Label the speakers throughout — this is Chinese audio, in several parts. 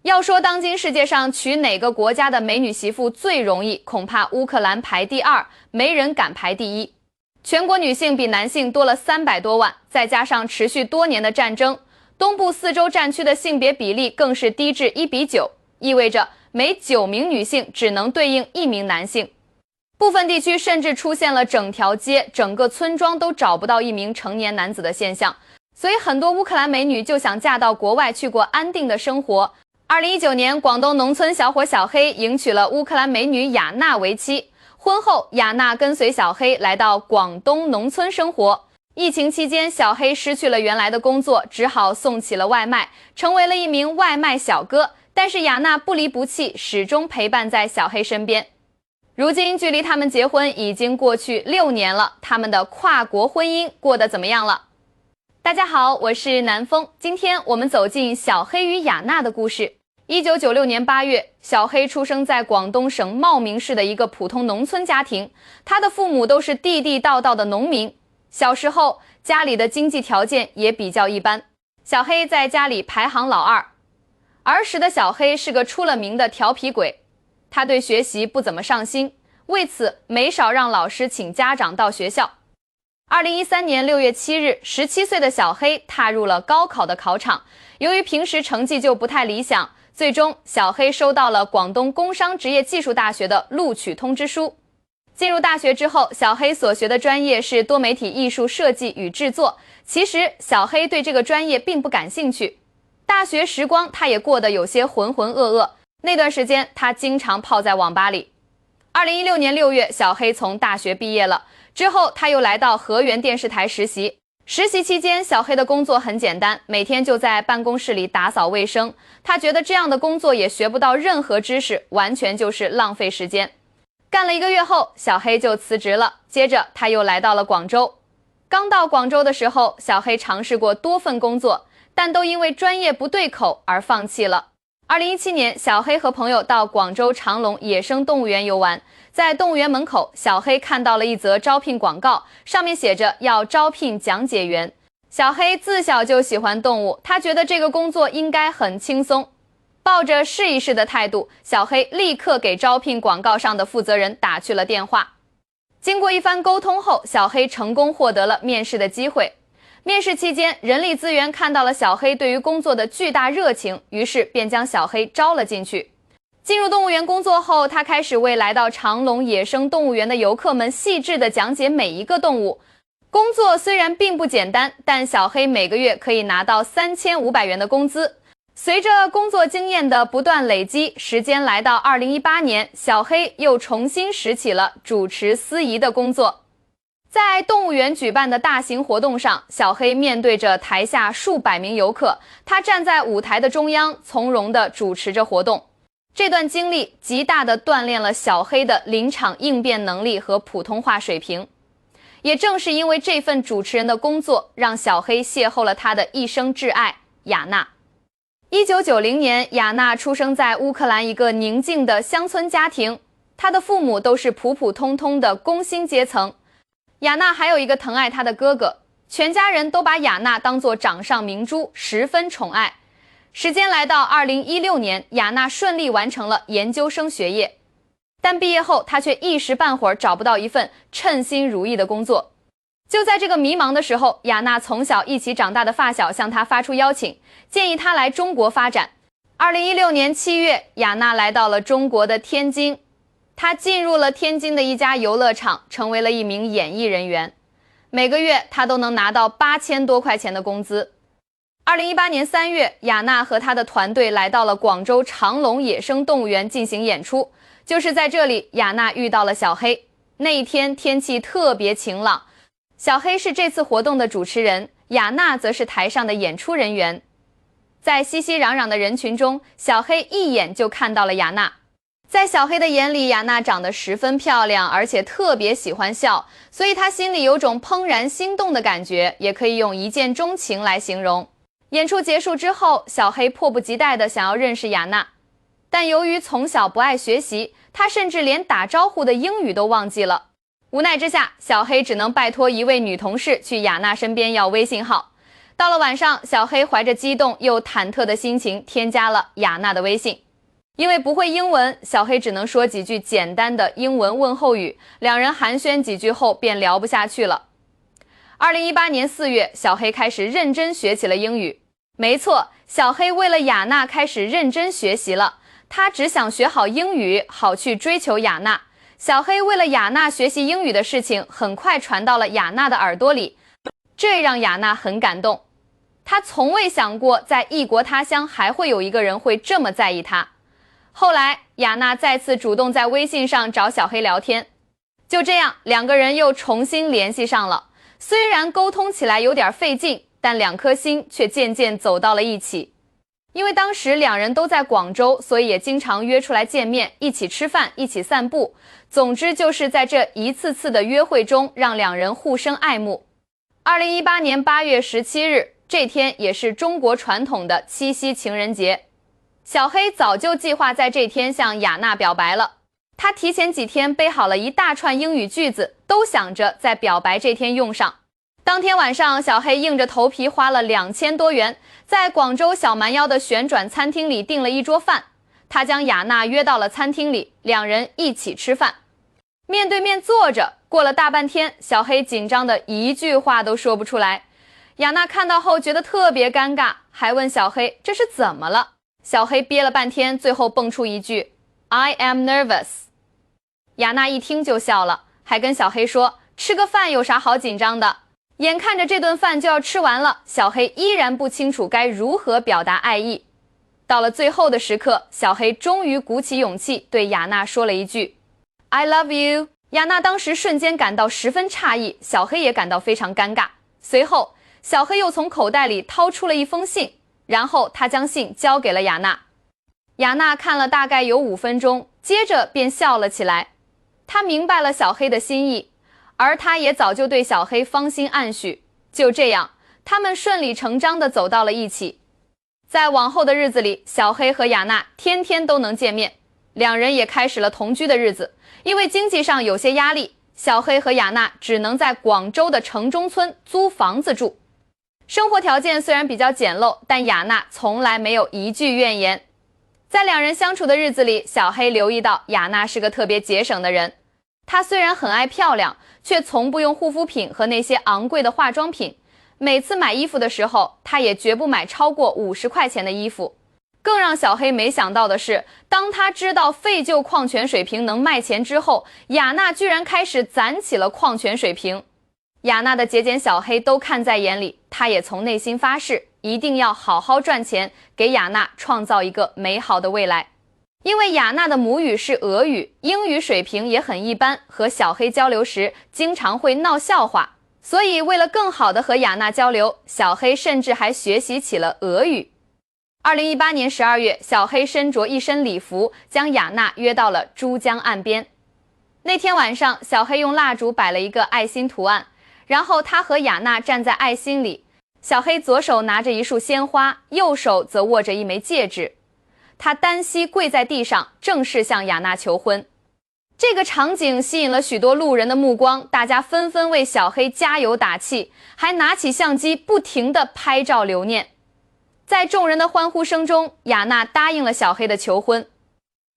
Speaker 1: 要说当今世界上娶哪个国家的美女媳妇最容易，恐怕乌克兰排第二，没人敢排第一。全国女性比男性多了300多万，再加上持续多年的战争，东部4州战区的性别比例更是低至1比9，意味着每9名女性只能对应1名男性。部分地区甚至出现了整条街、整个村庄都找不到1名成年男子的现象，所以很多乌克兰美女就想嫁到国外去过安定的生活。2019年，广东农村小伙小黑迎娶了乌克兰美女雅娜为妻。婚后，雅娜跟随小黑来到广东农村生活。疫情期间，小黑失去了原来的工作，只好送起了外卖，成为了一名外卖小哥。但是雅娜不离不弃，始终陪伴在小黑身边。如今，距离他们结婚已经过去6年了，他们的跨国婚姻过得怎么样了？大家好，我是南风。今天我们走进小黑与雅娜的故事。1996年8月，小黑出生在广东省茂名市的一个普通农村家庭，他的父母都是地地道道的农民。小时候，家里的经济条件也比较一般，小黑在家里排行老2。儿时的小黑是个出了名的调皮鬼，他对学习不怎么上心，为此没少让老师请家长到学校。2013年6月7日，17岁的小黑踏入了高考的考场。由于平时成绩就不太理想，最终小黑收到了广东工商职业技术大学的录取通知书。进入大学之后，小黑所学的专业是多媒体艺术设计与制作。其实小黑对这个专业并不感兴趣，大学时光他也过得有些浑浑噩噩。那段时间他经常泡在网吧里。2016年6月，小黑从大学毕业了。之后他又来到河源电视台实习。实习期间，小黑的工作很简单，每天就在办公室里打扫卫生。他觉得这样的工作也学不到任何知识，完全就是浪费时间。干了1个月后，小黑就辞职了。接着他又来到了广州。刚到广州的时候，小黑尝试过多份工作，但都因为专业不对口而放弃了。2017年，小黑和朋友到广州长隆野生动物园游玩。在动物园门口，小黑看到了一则招聘广告，上面写着要招聘讲解员。小黑自小就喜欢动物，他觉得这个工作应该很轻松。抱着试一试的态度，小黑立刻给招聘广告上的负责人打去了电话。经过一番沟通后，小黑成功获得了面试的机会。面试期间，人力资源看到了小黑对于工作的巨大热情，于是便将小黑招了进去。进入动物园工作后，他开始为来到长隆野生动物园的游客们细致地讲解每一个动物。工作虽然并不简单，但小黑每个月可以拿到3500元的工资。随着工作经验的不断累积，时间来到2018年，小黑又重新拾起了主持司仪的工作。在动物园举办的大型活动上，小黑面对着台下数百名游客，他站在舞台的中央，从容地主持着活动。这段经历极大地锻炼了小黑的临场应变能力和普通话水平。也正是因为这份主持人的工作，让小黑邂逅了他的一生挚爱雅娜。1990年，雅娜出生在乌克兰一个宁静的乡村家庭，她的父母都是普普通通的工薪阶层。雅娜还有一个疼爱她的哥哥，全家人都把雅娜当作掌上明珠，十分宠爱。时间来到2016年，雅娜顺利完成了研究生学业，但毕业后她却一时半会儿找不到一份称心如意的工作。就在这个迷茫的时候，雅娜从小一起长大的发小向她发出邀请，建议她来中国发展。2016年7月，雅娜来到了中国的天津，她进入了天津的一家游乐场，成为了一名演艺人员。每个月她都能拿到8000多块钱的工资。2018年3月，雅娜和她的团队来到了广州长隆野生动物园进行演出。就是在这里，雅娜遇到了小黑。那一天天气特别晴朗，小黑是这次活动的主持人，雅娜则是台上的演出人员。在熙熙攘攘的人群中，小黑一眼就看到了雅娜。在小黑的眼里，雅娜长得十分漂亮，而且特别喜欢笑，所以他心里有种怦然心动的感觉，也可以用一见钟情来形容。演出结束之后，小黑迫不及待地想要认识雅娜，但由于从小不爱学习，他甚至连打招呼的英语都忘记了。无奈之下，小黑只能拜托一位女同事去雅娜身边要微信号。到了晚上，小黑怀着激动又忐忑的心情添加了雅娜的微信。因为不会英文，小黑只能说几句简单的英文问候语，两人寒暄几句后便聊不下去了。2018年4月，小黑开始认真学起了英语。没错，小黑为了雅娜开始认真学习了，他只想学好英语，好去追求雅娜。小黑为了雅娜学习英语的事情很快传到了雅娜的耳朵里，这让雅娜很感动。她从未想过在异国他乡还会有一个人会这么在意她。后来，雅娜再次主动在微信上找小黑聊天，就这样，两个人又重新联系上了。虽然沟通起来有点费劲，但两颗心却渐渐走到了一起。因为当时两人都在广州，所以也经常约出来见面，一起吃饭，一起散步。总之就是在这一次次的约会中，让两人互生爱慕。2018年8月17日，这天也是中国传统的七夕情人节。小黑早就计划在这天向雅娜表白了，他提前几天背好了一大串英语句子，都想着在表白这天用上。当天晚上，小黑硬着头皮花了2000多元，在广州小蛮腰的旋转餐厅里订了一桌饭。他将雅娜约到了餐厅里，两人一起吃饭，面对面坐着。过了大半天，小黑紧张的一句话都说不出来。雅娜看到后觉得特别尴尬，还问小黑这是怎么了。小黑憋了半天，最后蹦出一句 I am nervous。 雅娜一听就笑了，还跟小黑说吃个饭有啥好紧张的。眼看着这顿饭就要吃完了，小黑依然不清楚该如何表达爱意。到了最后的时刻，小黑终于鼓起勇气对雅娜说了一句 I love you。 雅娜当时瞬间感到十分诧异，小黑也感到非常尴尬。随后小黑又从口袋里掏出了一封信，然后他将信交给了雅娜。雅娜看了大概有5分钟，接着便笑了起来。她明白了小黑的心意，而她也早就对小黑芳心暗许。就这样，他们顺理成章地走到了一起。在往后的日子里，小黑和雅娜天天都能见面，两人也开始了同居的日子。因为经济上有些压力，小黑和雅娜只能在广州的城中村租房子住。生活条件虽然比较简陋，但雅娜从来没有一句怨言。在两人相处的日子里，小黑留意到雅娜是个特别节省的人。她虽然很爱漂亮，却从不用护肤品和那些昂贵的化妆品。每次买衣服的时候，她也绝不买超过50块钱的衣服。更让小黑没想到的是，当他知道废旧矿泉水瓶能卖钱之后，雅娜居然开始攒起了矿泉水瓶。雅娜的节俭，小黑都看在眼里，他也从内心发誓，一定要好好赚钱，给雅娜创造一个美好的未来。因为雅娜的母语是俄语，英语水平也很一般，和小黑交流时经常会闹笑话，所以为了更好的和雅娜交流，小黑甚至还学习起了俄语。2018年12月，小黑身着一身礼服，将雅娜约到了珠江岸边。那天晚上，小黑用蜡烛摆了一个爱心图案，然后他和雅娜站在爱心里。小黑左手拿着一束鲜花，右手则握着一枚戒指。他单膝跪在地上，正式向雅娜求婚。这个场景吸引了许多路人的目光，大家纷纷为小黑加油打气，还拿起相机不停地拍照留念。在众人的欢呼声中，雅娜答应了小黑的求婚。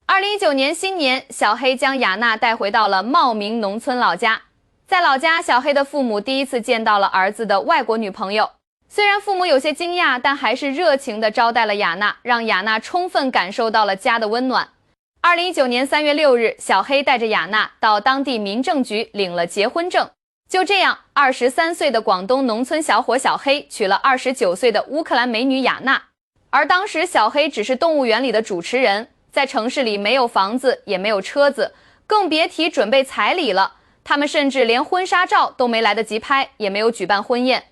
Speaker 1: 2019年新年，小黑将雅娜带回到了茂名农村老家。在老家，小黑的父母第一次见到了儿子的外国女朋友。虽然父母有些惊讶，但还是热情地招待了雅娜，让雅娜充分感受到了家的温暖。2019年3月6日，小黑带着雅娜到当地民政局领了结婚证。就这样，23岁的广东农村小伙小黑娶了29岁的乌克兰美女雅娜。而当时小黑只是动物园里的主持人，在城市里没有房子，也没有车子，更别提准备彩礼了。他们甚至连婚纱照都没来得及拍，也没有举办婚宴。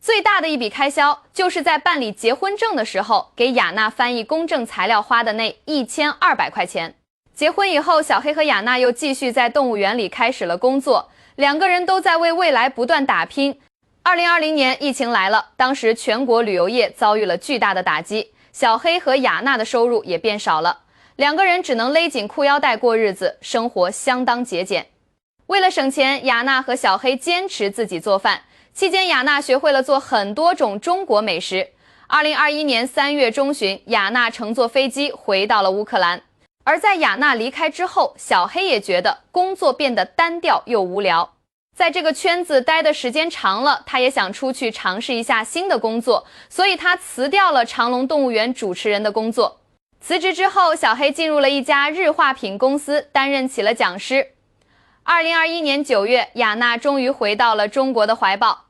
Speaker 1: 最大的一笔开销就是在办理结婚证的时候，给雅娜翻译公证材料花的那1200块钱。结婚以后，小黑和雅娜又继续在动物园里开始了工作，两个人都在为未来不断打拼。2020年疫情来了，当时全国旅游业遭遇了巨大的打击，小黑和雅娜的收入也变少了，两个人只能勒紧裤腰带过日子，生活相当节俭。为了省钱，雅娜和小黑坚持自己做饭，期间，雅娜学会了做很多种中国美食。2021年3月中旬，雅娜乘坐飞机回到了乌克兰。而在雅娜离开之后，小黑也觉得工作变得单调又无聊。在这个圈子待的时间长了，他也想出去尝试一下新的工作，所以他辞掉了长隆动物园主持人的工作。辞职之后，小黑进入了一家日化品公司，担任起了讲师。2021年9月，雅娜终于回到了中国的怀抱。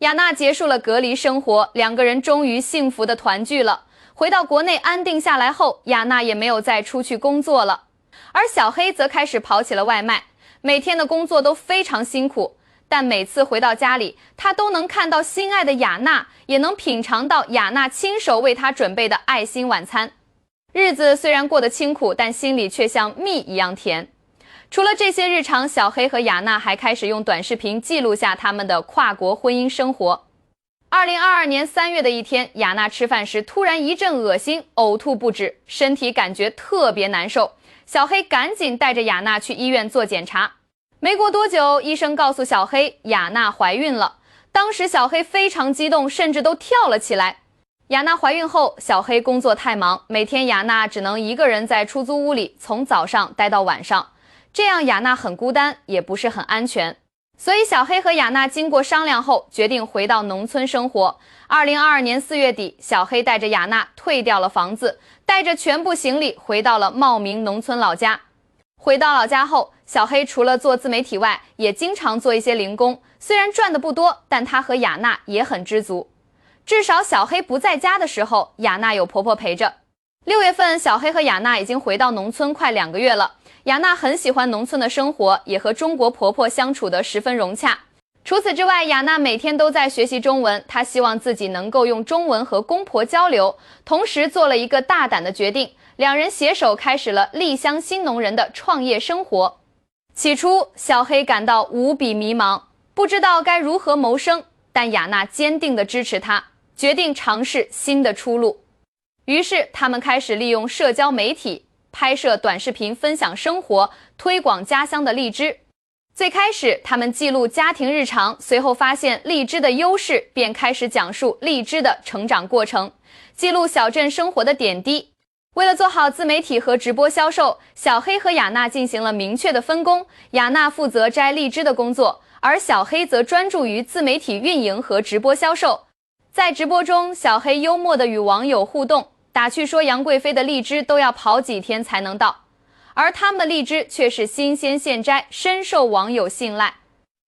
Speaker 1: 雅娜结束了隔离生活，两个人终于幸福的团聚了。回到国内安定下来后，雅娜也没有再出去工作了，而小黑则开始跑起了外卖。每天的工作都非常辛苦，但每次回到家里，他都能看到心爱的雅娜，也能品尝到雅娜亲手为他准备的爱心晚餐。日子虽然过得清苦，但心里却像蜜一样甜。除了这些日常，小黑和雅娜还开始用短视频记录下他们的跨国婚姻生活。2022年3月的一天，雅娜吃饭时突然一阵恶心，呕吐不止，身体感觉特别难受。小黑赶紧带着雅娜去医院做检查。没过多久，医生告诉小黑，雅娜怀孕了。当时小黑非常激动，甚至都跳了起来。雅娜怀孕后，小黑工作太忙，每天雅娜只能一个人在出租屋里从早上待到晚上。这样雅娜很孤单，也不是很安全。所以小黑和雅娜经过商量后，决定回到农村生活。2022年4月底，小黑带着雅娜退掉了房子，带着全部行李回到了茂名农村老家。回到老家后，小黑除了做自媒体外，也经常做一些零工。虽然赚的不多，但他和雅娜也很知足。至少小黑不在家的时候，雅娜有婆婆陪着。6月份，小黑和雅娜已经回到农村快2个月了。雅娜很喜欢农村的生活，也和中国婆婆相处得十分融洽。除此之外，雅娜每天都在学习中文，她希望自己能够用中文和公婆交流，同时做了一个大胆的决定，两人携手开始了丽乡新农人的创业生活。起初，小黑感到无比迷茫，不知道该如何谋生，但雅娜坚定地支持他，决定尝试新的出路。于是，他们开始利用社交媒体拍摄短视频，分享生活，推广家乡的荔枝。最开始，他们记录家庭日常，随后发现荔枝的优势，便开始讲述荔枝的成长过程，记录小镇生活的点滴。为了做好自媒体和直播销售，小黑和雅娜进行了明确的分工，雅娜负责摘荔枝的工作，而小黑则专注于自媒体运营和直播销售。在直播中，小黑幽默地与网友互动，打趣说杨贵妃的荔枝都要跑几天才能到，而他们的荔枝却是新鲜现摘，深受网友信赖。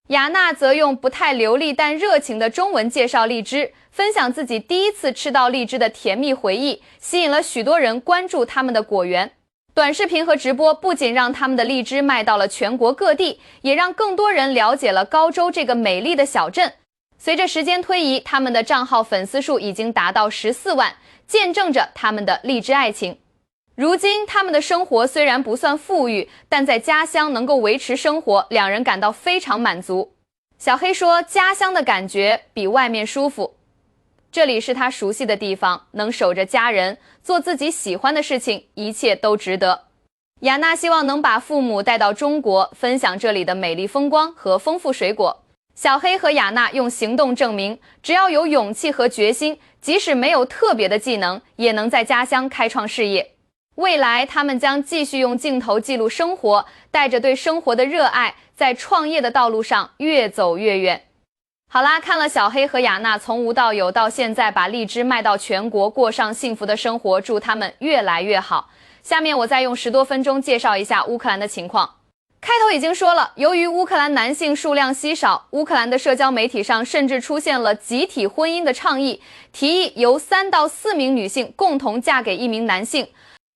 Speaker 1: 雅娜则用不太流利但热情的中文介绍荔枝，分享自己第一次吃到荔枝的甜蜜回忆，吸引了许多人关注他们的果园。短视频和直播不仅让他们的荔枝卖到了全国各地，也让更多人了解了高州这个美丽的小镇。随着时间推移，他们的账号粉丝数已经达到14万，见证着他们的荔枝爱情。如今他们的生活虽然不算富裕，但在家乡能够维持生活，两人感到非常满足。小黑说，家乡的感觉比外面舒服，这里是他熟悉的地方，能守着家人，做自己喜欢的事情，一切都值得。雅娜希望能把父母带到中国，分享这里的美丽风光和丰富水果。小黑和雅娜用行动证明，只要有勇气和决心，即使没有特别的技能，也能在家乡开创事业。未来他们将继续用镜头记录生活，带着对生活的热爱，在创业的道路上越走越远。好啦，看了小黑和雅娜从无到有，到现在把荔枝卖到全国，过上幸福的生活，祝他们越来越好。下面我再用10多分钟介绍一下乌克兰的情况。开头已经说了，由于乌克兰男性数量稀少，乌克兰的社交媒体上甚至出现了集体婚姻的倡议，提议由3到4名女性共同嫁给一名男性，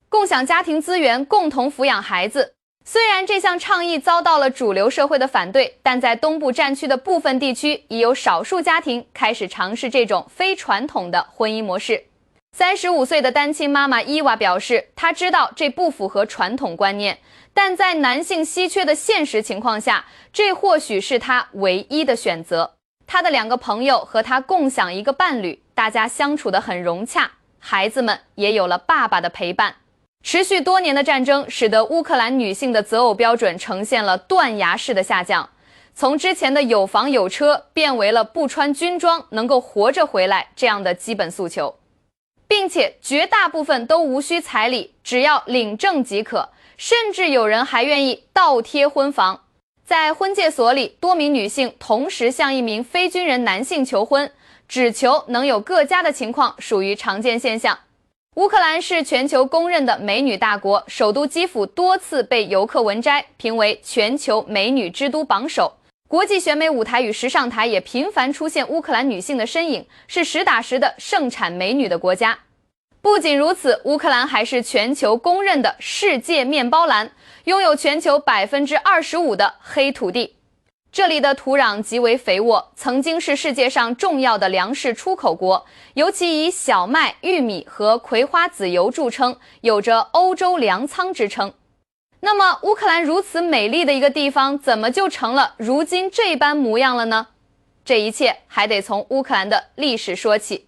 Speaker 1: 共享家庭资源，共同抚养孩子。虽然这项倡议遭到了主流社会的反对，但在东部战区的部分地区，已有少数家庭开始尝试这种非传统的婚姻模式。35岁的单亲妈妈伊娃表示，她知道这不符合传统观念，但在男性稀缺的现实情况下，这或许是她唯一的选择。她的2个朋友和她共享一个伴侣，大家相处得很融洽，孩子们也有了爸爸的陪伴。持续多年的战争使得乌克兰女性的择偶标准呈现了断崖式的下降。从之前的有房有车变为了不穿军装能够活着回来这样的基本诉求，并且绝大部分都无需彩礼，只要领证即可，甚至有人还愿意倒贴婚房。在婚介所里，多名女性同时向一名非军人男性求婚，只求能有各家的情况属于常见现象。乌克兰是全球公认的美女大国，首都基辅多次被游客文摘评为全球美女之都榜首。国际选美舞台与时尚台也频繁出现乌克兰女性的身影，是实打实的盛产美女的国家。不仅如此，乌克兰还是全球公认的世界面包篮，拥有全球25%的黑土地。这里的土壤极为肥沃，曾经是世界上重要的粮食出口国，尤其以小麦、玉米和葵花籽油著称，有着欧洲粮仓之称。那么乌克兰如此美丽的一个地方，怎么就成了如今这般模样了呢？这一切还得从乌克兰的历史说起。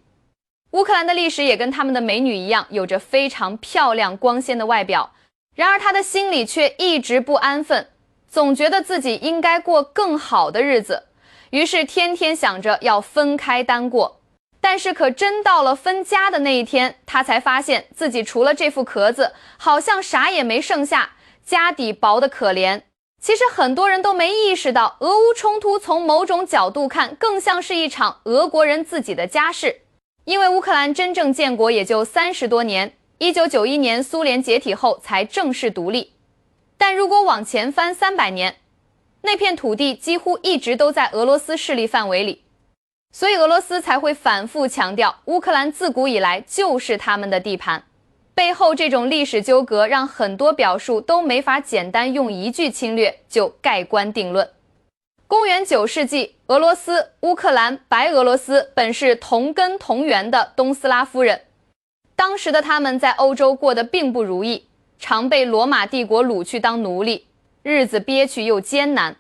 Speaker 1: 乌克兰的历史也跟他们的美女一样，有着非常漂亮光鲜的外表，然而她的心里却一直不安分，总觉得自己应该过更好的日子，于是天天想着要分开单过。但是可真到了分家的那一天，她才发现自己除了这副壳子，好像啥也没剩下，家底薄得可怜。其实很多人都没意识到，俄乌冲突从某种角度看，更像是一场俄国人自己的家事。因为乌克兰真正建国也就30多年，1991年苏联解体后才正式独立。但如果往前翻300年，那片土地几乎一直都在俄罗斯势力范围里，所以俄罗斯才会反复强调，乌克兰自古以来就是他们的地盘。背后这种历史纠葛，让很多表述都没法简单用一句侵略就盖棺定论。公元9世纪，俄罗斯、乌克兰、白俄罗斯本是同根同源的东斯拉夫人，当时的他们在欧洲过得并不如意，常被罗马帝国掳去当奴隶，日子憋屈又艰难。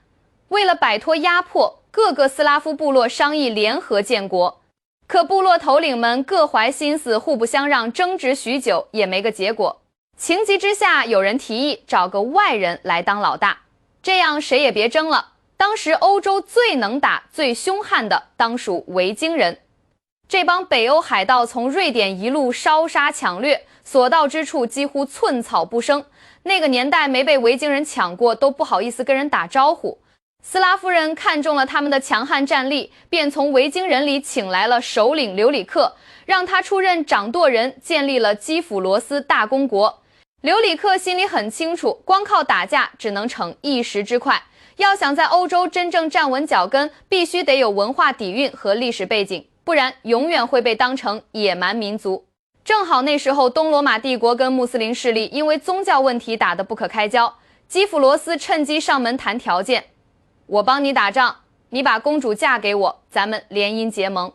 Speaker 1: 为了摆脱压迫，各个斯拉夫部落商议联合建国，可部落头领们各怀心思，互不相让，争执许久也没个结果。情急之下，有人提议找个外人来当老大，这样谁也别争了。当时欧洲最能打、最凶悍的当属维京人。这帮北欧海盗从瑞典一路烧杀抢掠，所到之处几乎寸草不生。那个年代没被维京人抢过，都不好意思跟人打招呼。斯拉夫人看中了他们的强悍战力，便从维京人里请来了首领留里克，让他出任掌舵人，建立了基辅罗斯大公国。留里克心里很清楚，光靠打架只能逞一时之快，要想在欧洲真正站稳脚跟，必须得有文化底蕴和历史背景，不然永远会被当成野蛮民族。正好那时候东罗马帝国跟穆斯林势力因为宗教问题打得不可开交，基辅罗斯趁机上门谈条件，我帮你打仗，你把公主嫁给我，咱们联姻结盟。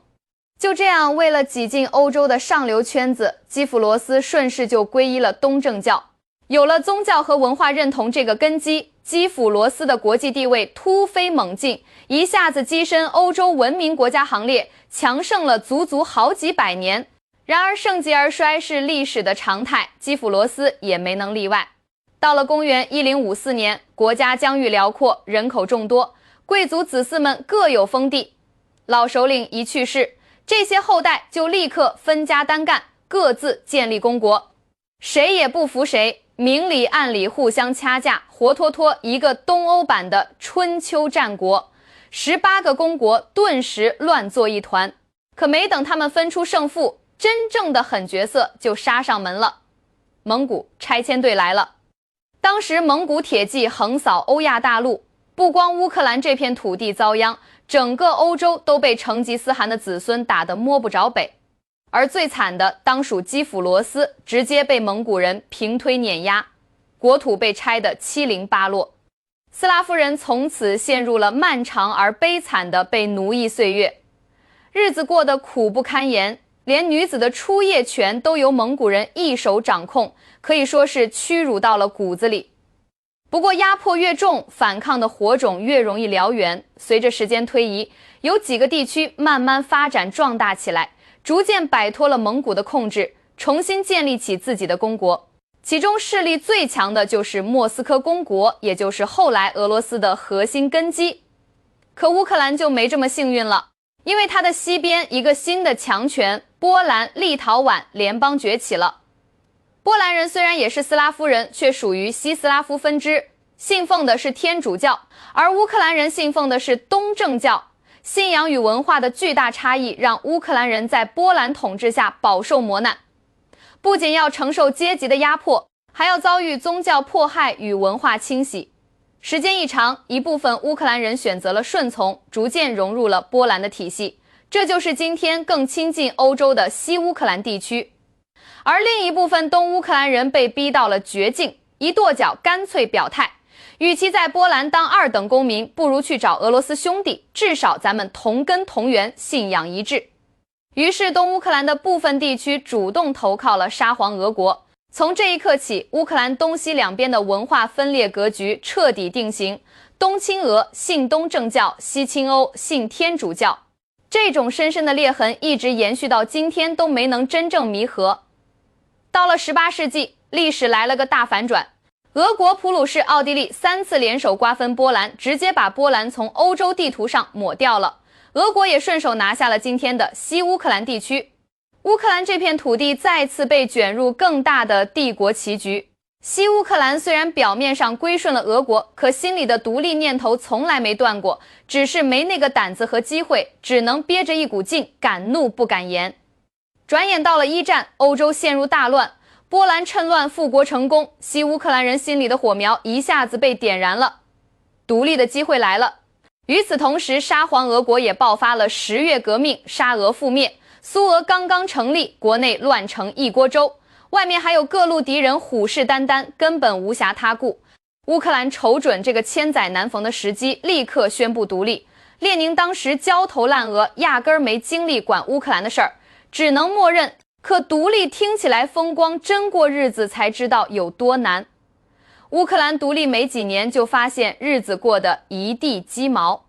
Speaker 1: 就这样，为了挤进欧洲的上流圈子，基辅罗斯顺势就皈依了东正教。有了宗教和文化认同这个根基，基辅罗斯的国际地位突飞猛进，一下子跻身欧洲文明国家行列，强盛了足足好几百年。然而盛极而衰是历史的常态，基辅罗斯也没能例外。到了公元1054年，国家疆域辽阔，人口众多，贵族子嗣们各有封地。老首领一去世，这些后代就立刻分家单干，各自建立公国，谁也不服谁，明里暗里互相掐架，活脱脱一个东欧版的春秋战国。18个公国顿时乱作一团。可没等他们分出胜负，真正的狠角色就杀上门了。蒙古拆迁队来了。当时蒙古铁骑横扫欧亚大陆，不光乌克兰这片土地遭殃，整个欧洲都被成吉思汗的子孙打得摸不着北。而最惨的当属基辅罗斯，直接被蒙古人平推碾压，国土被拆得七零八落。斯拉夫人从此陷入了漫长而悲惨的被奴役岁月，日子过得苦不堪言，连女子的出夜权都由蒙古人一手掌控，可以说是屈辱到了骨子里。不过压迫越重，反抗的火种越容易燎原。随着时间推移，有几个地区慢慢发展壮大起来，逐渐摆脱了蒙古的控制，重新建立起自己的公国。其中势力最强的就是莫斯科公国，也就是后来俄罗斯的核心根基。可乌克兰就没这么幸运了，因为它的西边一个新的强权波兰立陶宛联邦崛起了。波兰人虽然也是斯拉夫人，却属于西斯拉夫分支，信奉的是天主教，而乌克兰人信奉的是东正教。信仰与文化的巨大差异让乌克兰人在波兰统治下饱受磨难，不仅要承受阶级的压迫，还要遭遇宗教迫害与文化清洗。时间一长，一部分乌克兰人选择了顺从，逐渐融入了波兰的体系，这就是今天更亲近欧洲的西乌克兰地区。而另一部分东乌克兰人被逼到了绝境，一跺脚干脆表态，与其在波兰当二等公民，不如去找俄罗斯兄弟，至少咱们同根同源，信仰一致。于是东乌克兰的部分地区主动投靠了沙皇俄国。从这一刻起，乌克兰东西两边的文化分裂格局彻底定型，东亲俄信东正教，西亲欧信天主教。这种深深的裂痕一直延续到今天都没能真正弥合。到了18世纪，历史来了个大反转，俄国、普鲁士、奥地利3次联手瓜分波兰，直接把波兰从欧洲地图上抹掉了。俄国也顺手拿下了今天的西乌克兰地区。乌克兰这片土地再次被卷入更大的帝国棋局。西乌克兰虽然表面上归顺了俄国，可心里的独立念头从来没断过，只是没那个胆子和机会，只能憋着一股劲，敢怒不敢言。转眼到了一战，欧洲陷入大乱，波兰趁乱复国成功，西乌克兰人心里的火苗一下子被点燃了，独立的机会来了。与此同时，沙皇俄国也爆发了10月革命，沙俄覆灭，苏俄刚刚成立，国内乱成一锅粥，外面还有各路敌人虎视眈眈，根本无暇他顾。乌克兰瞅准这个千载难逢的时机，立刻宣布独立。列宁当时焦头烂额，压根儿没精力管乌克兰的事儿，只能默认。可独立听起来风光，真过日子才知道有多难。乌克兰独立没几年，就发现日子过得一地鸡毛。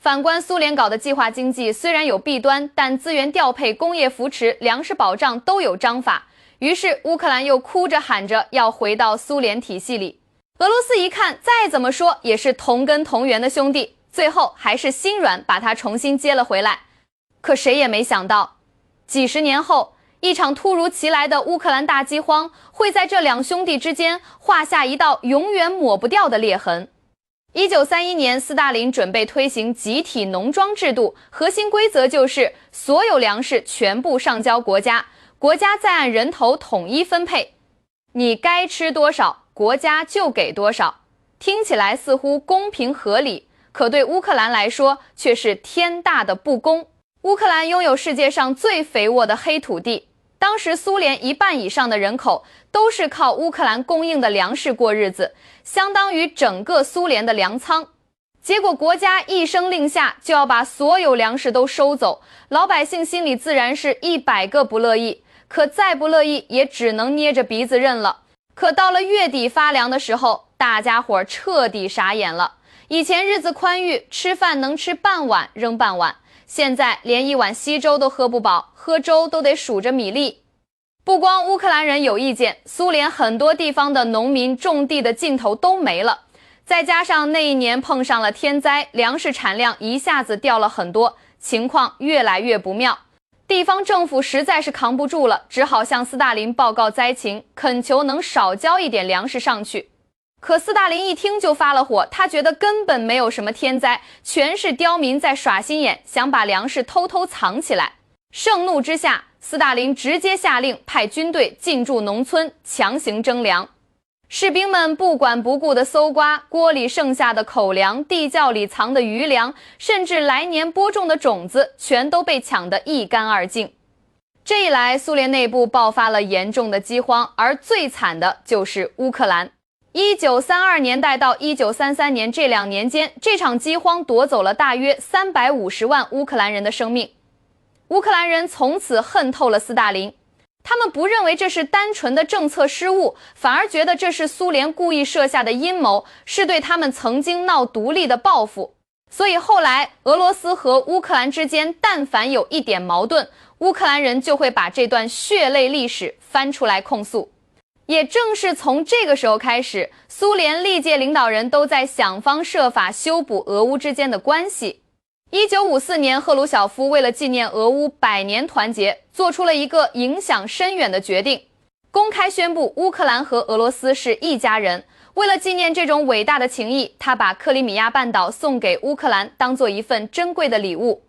Speaker 1: 反观苏联搞的计划经济，虽然有弊端，但资源调配、工业扶持、粮食保障都有章法。于是乌克兰又哭着喊着要回到苏联体系里。俄罗斯一看，再怎么说也是同根同源的兄弟，最后还是心软把他重新接了回来。可谁也没想到，几十年后，一场突如其来的乌克兰大饥荒会在这两兄弟之间画下一道永远抹不掉的裂痕。1931年，斯大林准备推行集体农庄制度，核心规则就是所有粮食全部上交国家，国家再按人头统一分配，你该吃多少，国家就给多少。听起来似乎公平合理，可对乌克兰来说却是天大的不公。乌克兰拥有世界上最肥沃的黑土地，当时苏联1半以上的人口都是靠乌克兰供应的粮食过日子，相当于整个苏联的粮仓。结果国家一声令下就要把所有粮食都收走，老百姓心里自然是100个不乐意，可再不乐意也只能捏着鼻子认了。可到了月底发粮的时候，大家伙彻底傻眼了。以前日子宽裕，吃饭能吃半碗扔半碗，现在连一碗稀粥都喝不饱，喝粥都得数着米粒。不光乌克兰人有意见，苏联很多地方的农民种地的劲头都没了，再加上那一年碰上了天灾，粮食产量一下子掉了很多，情况越来越不妙。地方政府实在是扛不住了，只好向斯大林报告灾情，恳求能少交一点粮食上去。可斯大林一听就发了火，他觉得根本没有什么天灾，全是刁民在耍心眼，想把粮食偷偷藏起来。盛怒之下，斯大林直接下令派军队进驻农村，强行征粮。士兵们不管不顾地搜刮锅里剩下的口粮，地窖里藏的余粮，甚至来年播种的种子，全都被抢得一干二净。这一来，苏联内部爆发了严重的饥荒，而最惨的就是乌克兰。1932年代到1933年这2年间，这场饥荒夺走了大约350万乌克兰人的生命。乌克兰人从此恨透了斯大林，他们不认为这是单纯的政策失误，反而觉得这是苏联故意设下的阴谋，是对他们曾经闹独立的报复。所以后来俄罗斯和乌克兰之间但凡有一点矛盾，乌克兰人就会把这段血泪历史翻出来控诉。也正是从这个时候开始，苏联历届领导人都在想方设法修补俄乌之间的关系。1954年，赫鲁晓夫为了纪念俄乌100年团结，做出了一个影响深远的决定，公开宣布乌克兰和俄罗斯是一家人。为了纪念这种伟大的情谊，他把克里米亚半岛送给乌克兰，当做一份珍贵的礼物。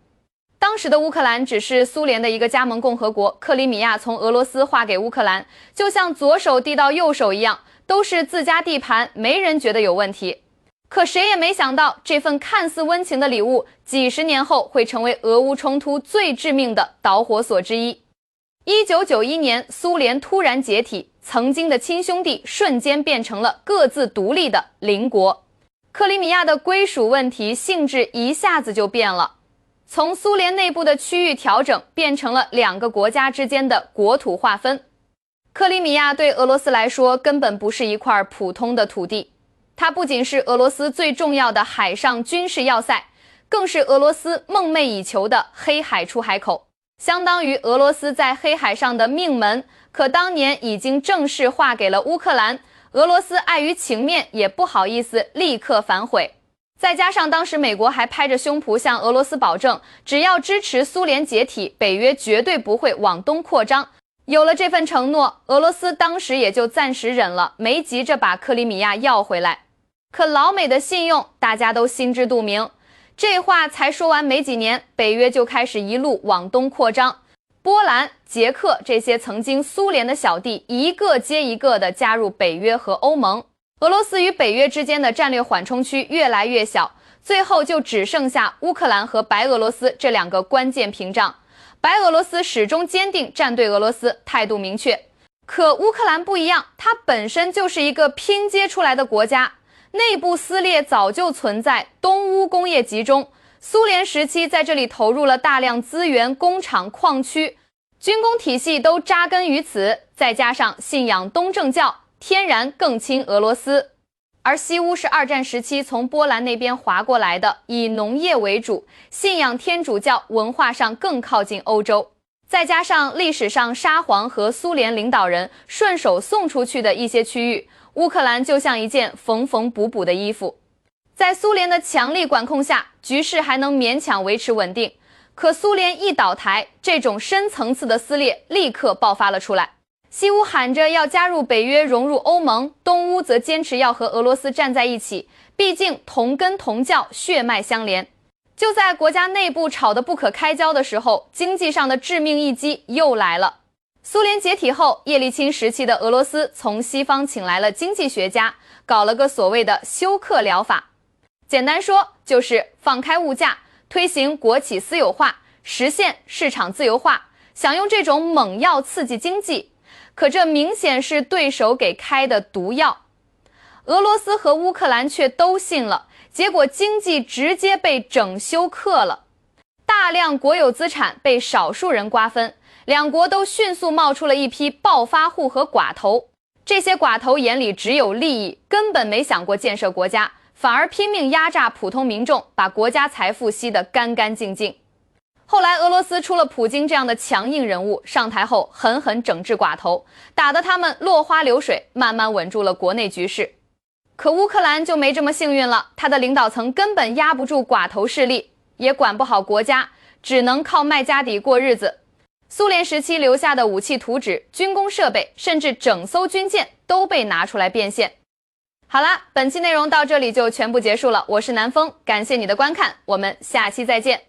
Speaker 1: 当时的乌克兰只是苏联的一个加盟共和国，克里米亚从俄罗斯划给乌克兰，就像左手递到右手一样，都是自家地盘，没人觉得有问题。可谁也没想到，这份看似温情的礼物，几十年后会成为俄乌冲突最致命的导火索之一。1991年，苏联突然解体，曾经的亲兄弟瞬间变成了各自独立的邻国。克里米亚的归属问题性质一下子就变了。从苏联内部的区域调整变成了两个国家之间的国土划分。克里米亚对俄罗斯来说根本不是一块普通的土地，它不仅是俄罗斯最重要的海上军事要塞，更是俄罗斯梦寐以求的黑海出海口，相当于俄罗斯在黑海上的命门。可当年已经正式划给了乌克兰，俄罗斯碍于情面也不好意思立刻反悔。再加上当时美国还拍着胸脯向俄罗斯保证，只要支持苏联解体，北约绝对不会往东扩张。有了这份承诺，俄罗斯当时也就暂时忍了，没急着把克里米亚要回来。可老美的信用大家都心知肚明，这话才说完没几年，北约就开始一路往东扩张。波兰、捷克这些曾经苏联的小弟，一个接一个的加入北约和欧盟。俄罗斯与北约之间的战略缓冲区越来越小，最后就只剩下乌克兰和白俄罗斯这两个关键屏障。白俄罗斯始终坚定站队俄罗斯，态度明确。可乌克兰不一样，它本身就是一个拼接出来的国家，内部撕裂早就存在，东乌工业集中，苏联时期在这里投入了大量资源、工厂、矿区，军工体系都扎根于此，再加上信仰东正教，天然更亲俄罗斯。而西乌是二战时期从波兰那边划过来的，以农业为主，信仰天主教，文化上更靠近欧洲。再加上历史上沙皇和苏联领导人顺手送出去的一些区域，乌克兰就像一件缝缝补补的衣服。在苏联的强力管控下，局势还能勉强维持稳定。可苏联一倒台，这种深层次的撕裂立刻爆发了出来。西乌喊着要加入北约，融入欧盟，东乌则坚持要和俄罗斯站在一起，毕竟同根同教，血脉相连。就在国家内部吵得不可开交的时候，经济上的致命一击又来了。苏联解体后，叶利钦时期的俄罗斯从西方请来了经济学家，搞了个所谓的休克疗法。简单说，就是放开物价，推行国企私有化，实现市场自由化，想用这种猛药刺激经济。可这明显是对手给开的毒药，俄罗斯和乌克兰却都信了，结果经济直接被整休克了，大量国有资产被少数人瓜分，两国都迅速冒出了一批暴发户和寡头。这些寡头眼里只有利益，根本没想过建设国家，反而拼命压榨普通民众，把国家财富吸得干干净净。后来俄罗斯出了普京这样的强硬人物，上台后狠狠整治寡头，打得他们落花流水，慢慢稳住了国内局势。可乌克兰就没这么幸运了，他的领导层根本压不住寡头势力，也管不好国家，只能靠卖家底过日子。苏联时期留下的武器图纸、军工设备，甚至整艘军舰都被拿出来变现。好啦，本期内容到这里就全部结束了，我是南风，感谢你的观看，我们下期再见。